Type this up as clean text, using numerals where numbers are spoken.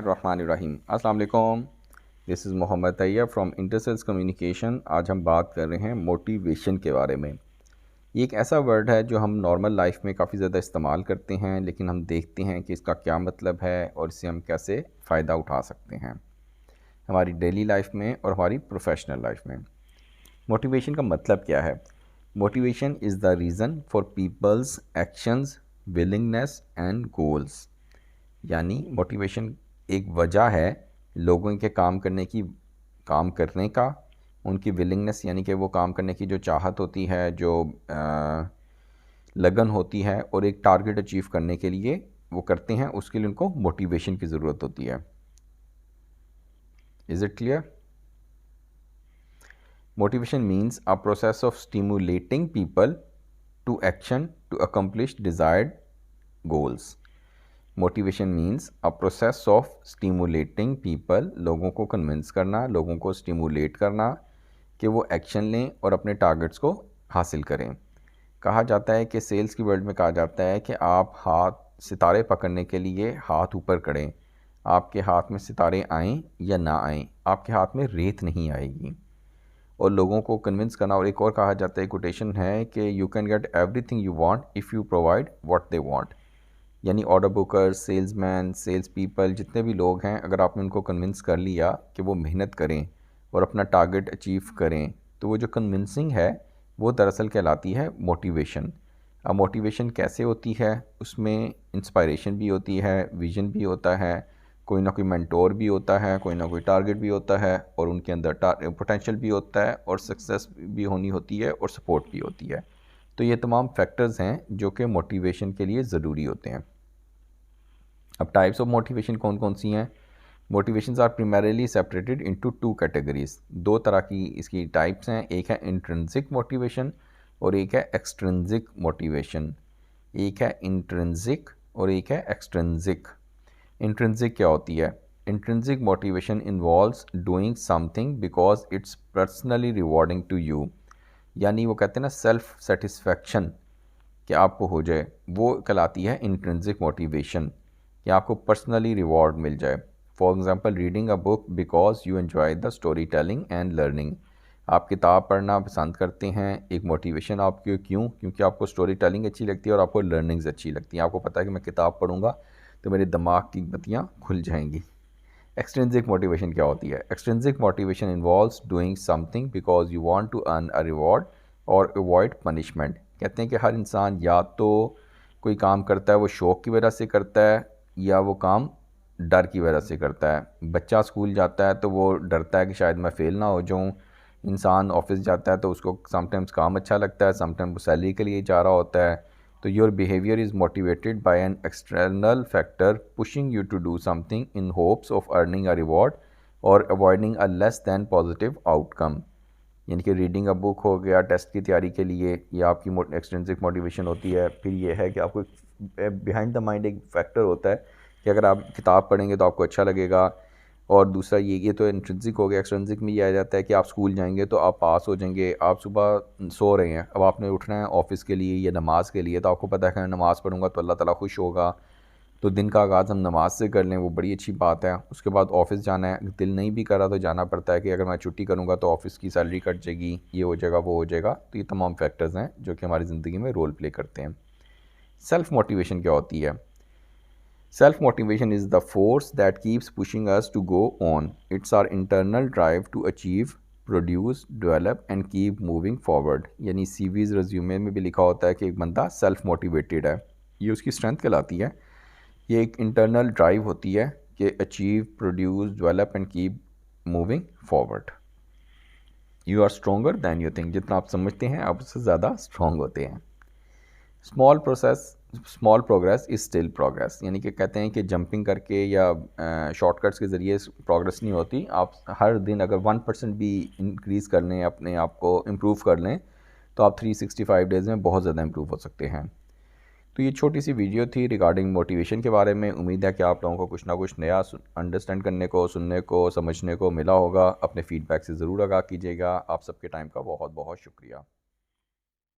बिस्मिल्लाहिर्रहमानिर्रहीम। अस्सलाम वालेकुम। This is Mohammad Tayyab from Intersales Communication. आज हम बात कर रहे हैं मोटिवेशन के बारे में। ये एक ऐसा वर्ड है जो हम नॉर्मल लाइफ में काफ़ी ज़्यादा इस्तेमाल करते हैं, लेकिन हम देखते हैं कि इसका क्या मतलब है और इससे हम कैसे फ़ायदा उठा सकते हैं हमारी डेली लाइफ में और हमारी प्रोफेशनल लाइफ में। मोटिवेशन का मतलब क्या है? Motivation is the reason for peoples actions, willingness and goals. यानी मोटिवेशन एक वजह है लोगों के काम करने का, उनकी विलिंगनेस यानी कि वो काम करने की जो चाहत होती है, जो लगन होती है, और एक टारगेट अचीव करने के लिए वो करते हैं, उसके लिए उनको मोटिवेशन की ज़रूरत होती है। Is it clear? Motivation means a process of stimulating people to action to accomplish desired goals. Motivation means a process of stimulating people, लोगों को कन्विंस करना, लोगों को स्टिमुलेट करना कि वो एक्शन लें और अपने टारगेट्स को हासिल करें। कहा जाता है कि सेल्स की वर्ल्ड में कहा जाता है कि आप सितारे पकड़ने के लिए हाथ ऊपर करें। आपके हाथ में सितारे आएँ या ना आएँ, आपके हाथ में रेत नहीं आएगी। और लोगों को कन्विंस करना। और एक और कहा जाता है, कोटेशन है कि you can get everything you want if you provide what they want. यानी order booker, salesman, sales people, जितने भी लोग हैं, अगर आपने उनको कन्विंस कर लिया कि वो मेहनत करें और अपना टारगेट अचीव करें, तो वो जो कन्विंसिंग है वो दरअसल कहलाती है मोटिवेशन। अब मोटिवेशन कैसे होती है? उसमें इंस्पायरेशन भी होती है, विजन भी होता है, कोई ना कोई मेंटोर भी होता है, कोई ना कोई टारगेट भी होता है, और उनके अंदर पोटेंशियल भी होता है, और सक्सेस भी होनी होती है, और सपोर्ट भी होती है। तो ये तमाम फैक्टर्स हैं जो कि मोटिवेशन के लिए ज़रूरी होते हैं। अब टाइप्स ऑफ मोटिवेशन कौन कौन सी हैं? Motivations are primarily separated into two categories. दो तरह की इसकी टाइप्स हैं। एक है इंट्रिंसिक मोटिवेशन और एक है एक्सट्रिंसिक मोटिवेशन। एक है इंट्रिंसिक और एक है एक्सट्रिंसिक। इंट्रिंसिक क्या होती है? Intrinsic motivation involves doing something because it's personally rewarding to you. यानी वो कहते हैं ना, सेल्फ सेटिस्फैक्शन कि आपको हो जाए, वो कहलाती है इंट्रिंसिक मोटिवेशन, कि आपको पर्सनली रिवॉर्ड मिल जाए। For example, reading a book because you enjoy the story telling and learning. आप किताब पढ़ना पसंद करते हैं, एक मोटिवेशन आपकी क्यों? क्योंकि आपको स्टोरी टेलिंग अच्छी लगती है और आपको लर्निंग्स अच्छी लगती हैं। आपको पता है कि मैं किताब पढ़ूंगा तो मेरे दिमाग की बत्तियाँ खुल जाएंगी। एक्सट्रिंसिक मोटिवेशन क्या होती है? Extrinsic motivation involves doing something because you want to earn a reward or avoid punishment. कहते हैं कि हर इंसान या तो कोई काम करता है वो शौक़ की वजह से करता है, या वो काम डर की वजह से करता है। बच्चा स्कूल जाता है तो वो डरता है कि शायद मैं फ़ेल ना हो जाऊं। इंसान ऑफिस जाता है तो उसको समटाइम्स काम अच्छा लगता है, समटाइम्स वो सैलरी के लिए जा रहा होता है। तो your behaviour is motivated by an external factor pushing you to do something in hopes of earning a reward और avoiding a less than positive outcome. यानी कि रीडिंग अ बुक हो गया टेस्ट की तैयारी के लिए, ये आपकी एक्सट्रिंसिक मोटिवेशन होती है। फिर ये है कि आपको बिहाइंड द माइंड एक फैक्टर होता है कि अगर आप किताब पढ़ेंगे तो आपको अच्छा लगेगा। और दूसरा ये तो इंट्रिंसिक हो गया। एक्सट्रिंसिक में ये आ जाता है कि आप स्कूल जाएंगे तो आप पास हो जाएंगे। आप सुबह सो रहे हैं, अब आपने उठना है ऑफिस के लिए या नमाज़ के लिए, तो आपको पता है कि मैं नमाज़ पढ़ूंगा तो अल्लाह ताला खुश होगा, तो दिन का आगाज़ हम नमाज से कर लें, वो बड़ी अच्छी बात है। उसके बाद ऑफिस जाना है, दिल नहीं भी कर रहा तो जाना पड़ता है कि अगर मैं छुट्टी करूँगा तो ऑफिस की सैलरी कट जाएगी, ये हो जाएगा, वो हो जाएगा। तो ये तमाम फैक्टर्स हैं जो कि हमारी ज़िंदगी में रोल प्ले करते हैं। सेल्फ मोटिवेशन क्या होती है? Self motivation is the force that keeps pushing us to go on. It's our internal drive to achieve, produce, develop and keep moving forward. यानी CVs resume में भी लिखा होता है कि एक बंदा सेल्फ मोटिवेटेड है, ये उसकी स्ट्रेंथ कहलाती है। ये एक इंटरनल ड्राइव होती है कि achieve, produce, develop and keep moving forward. You are stronger than you think. जितना आप समझते हैं आप उससे ज़्यादा स्ट्रॉन्ग होते हैं। Small progress is still progress. यानी कि कहते हैं कि जंपिंग करके या शॉर्टकट्स के ज़रिए प्रोग्रेस नहीं होती। आप हर दिन अगर 1% भी इंक्रीज़ कर लें, अपने आप को इम्प्रूव कर लें, तो आप 365 डेज़ में बहुत ज़्यादा इम्प्रूव हो सकते हैं। तो ये छोटी सी वीडियो थी रिगार्डिंग मोटिवेशन के बारे में। उम्मीद है कि आप लोगों को कुछ ना कुछ नया अंडरस्टैंड करने को, सुनने को, समझने को मिला होगा। अपने फ़ीडबैक से ज़रूर आगाह कीजिएगा। आप सबके टाइम का बहुत बहुत शुक्रिया।